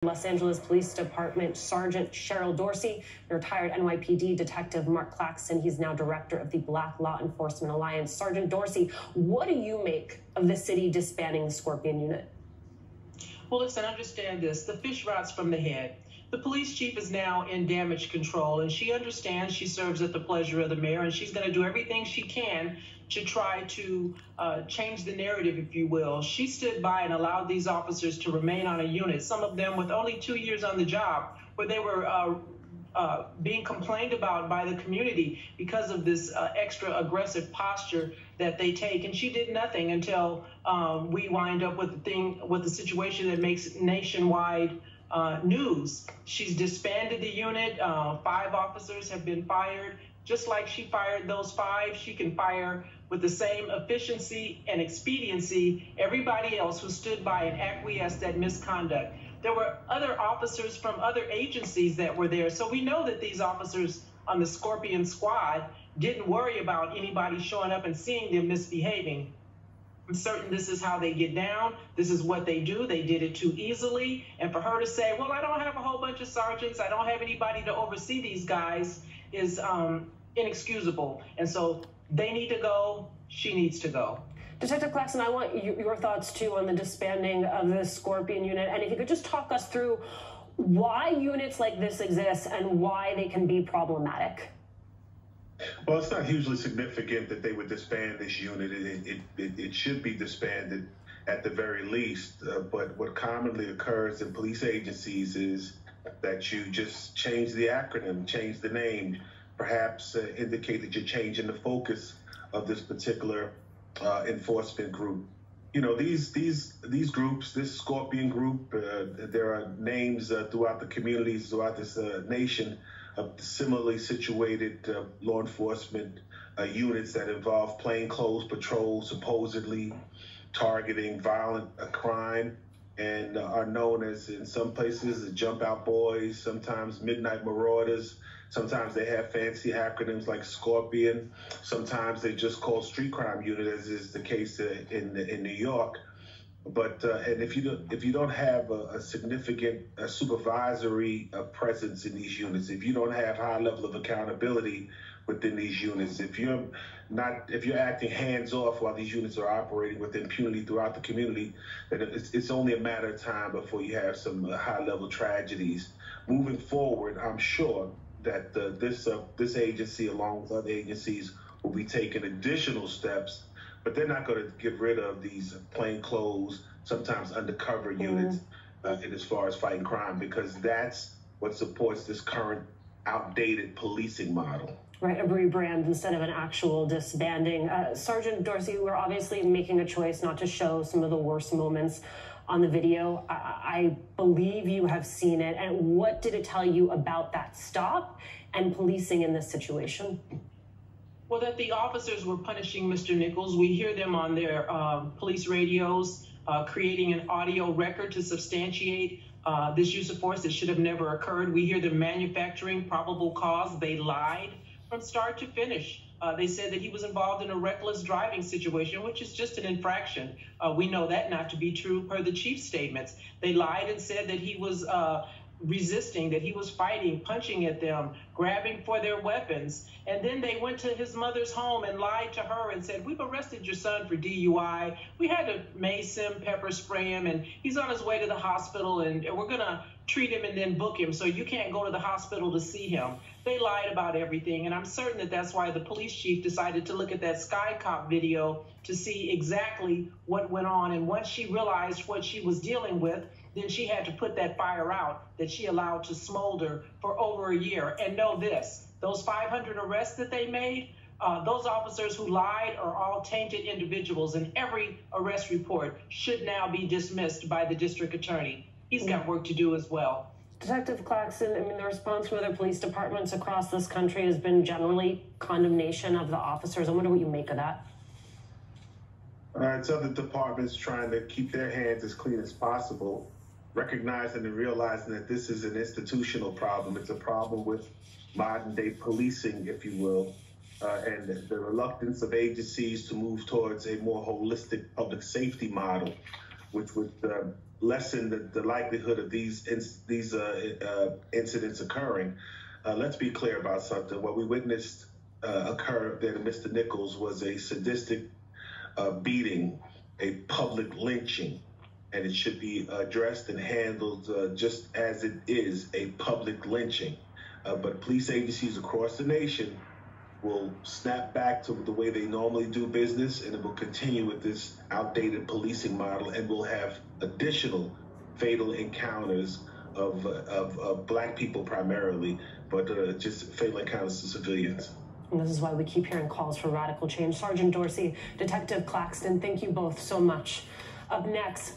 Los Angeles Police Department Sergeant Cheryl Dorsey, retired NYPD Detective Mark Claxton. He's now director of the Black Law Enforcement Alliance. Sergeant Dorsey, what do you make of the city disbanding the Scorpion unit? Well, listen, understand this. The fish rots from the head. The police chief is now in damage control, and she understands she serves at the pleasure of the mayor, and she's going to do everything she can to try to change the narrative, if you will. She stood by and allowed these officers to remain on a unit, some of them with only 2 years on the job, where they were being complained about by the community because of this extra aggressive posture that they take. And she did nothing until we wind up with the situation that makes nationwide news. She's disbanded the unit. 5 officers have been fired. Just like she fired those 5, she can fire with the same efficiency and expediency everybody else who stood by and acquiesced at misconduct. There were other officers from other agencies that were there. So we know that these officers on the Scorpion squad didn't worry about anybody showing up and seeing them misbehaving. I'm certain this is how they get down. This is what they do. They did it too easily. And for her to say, well, I don't have a whole bunch of sergeants, I don't have anybody to oversee these guys, is inexcusable. And so they need to go. She needs to go. Detective Claxton, I want your thoughts, too, on the disbanding of the Scorpion unit. And if you could just talk us through why units like this exist and why they can be problematic. Well, it's not hugely significant that they would disband this unit. It should be disbanded at the very least. But what commonly occurs in police agencies is that you just change the acronym, change the name, perhaps indicate that you're changing the focus of this particular enforcement group. You know, these groups, this Scorpion group, there are names throughout the communities, throughout this nation, of similarly situated law enforcement units that involve plainclothes patrols, supposedly targeting violent crime, and are known as, in some places, the Jump Out Boys, sometimes Midnight Marauders. Sometimes they have fancy acronyms like Scorpion. Sometimes they just call street crime unit, as is the case in New York. But and if you don't have a significant supervisory presence in these units, if you don't have high level of accountability within these units, if you're acting hands off while these units are operating with impunity throughout the community, then it's only a matter of time before you have some high level tragedies. Moving forward, I'm sure that this agency, along with other agencies, will be taking additional steps, but they're not going to get rid of these plainclothes, sometimes undercover units, as far as fighting crime, because that's what supports this current outdated policing model. Right, a rebrand instead of an actual disbanding. Sergeant Dorsey, we're obviously making a choice not to show some of the worst moments on the video. I believe you have seen it. And what did it tell you about that stop and policing in this situation? Well, that the officers were punishing Mr. Nichols. We hear them on their police radios creating an audio record to substantiate this use of force that should have never occurred. We hear them manufacturing probable cause. They lied from start to finish. They said that he was involved in a reckless driving situation, which is just an infraction. We know that not to be true per the chief's statements. They lied and said that he was resisting, that he was fighting, punching at them, grabbing for their weapons. And then they went to his mother's home and lied to her and said, we've arrested your son for DUI. We had to mace him, pepper spray him, and he's on his way to the hospital, and we're going to treat him and then book him, so you can't go to the hospital to see him. They lied about everything, and I'm certain that that's why the police chief decided to look at that Sky Cop video to see exactly what went on. And once she realized what she was dealing with, then she had to put that fire out that she allowed to smolder for over a year. And know this, those 500 arrests that they made, those officers who lied are all tainted individuals, and every arrest report should now be dismissed by the district attorney. He's got work to do as well. Detective Claxton, I mean, the response from other police departments across this country has been generally condemnation of the officers. I wonder what you make of that. It's other departments trying to keep their hands as clean as possible, recognizing and realizing that this is an institutional problem. It's a problem with modern day policing, if you will, and the reluctance of agencies to move towards a more holistic public safety model, which would lessen the likelihood of these incidents occurring. Let's be clear about something. What we witnessed occur there to Mr. Nichols was a sadistic beating, a public lynching, and it should be addressed and handled just as it is, a public lynching. But police agencies across the nation will snap back to the way they normally do business, and it will continue with this outdated policing model, and we'll have additional fatal encounters of Black people primarily, but just fatal encounters to civilians. And this is why we keep hearing calls for radical change. Sergeant Dorsey, Detective Claxton, thank you both so much. Up next.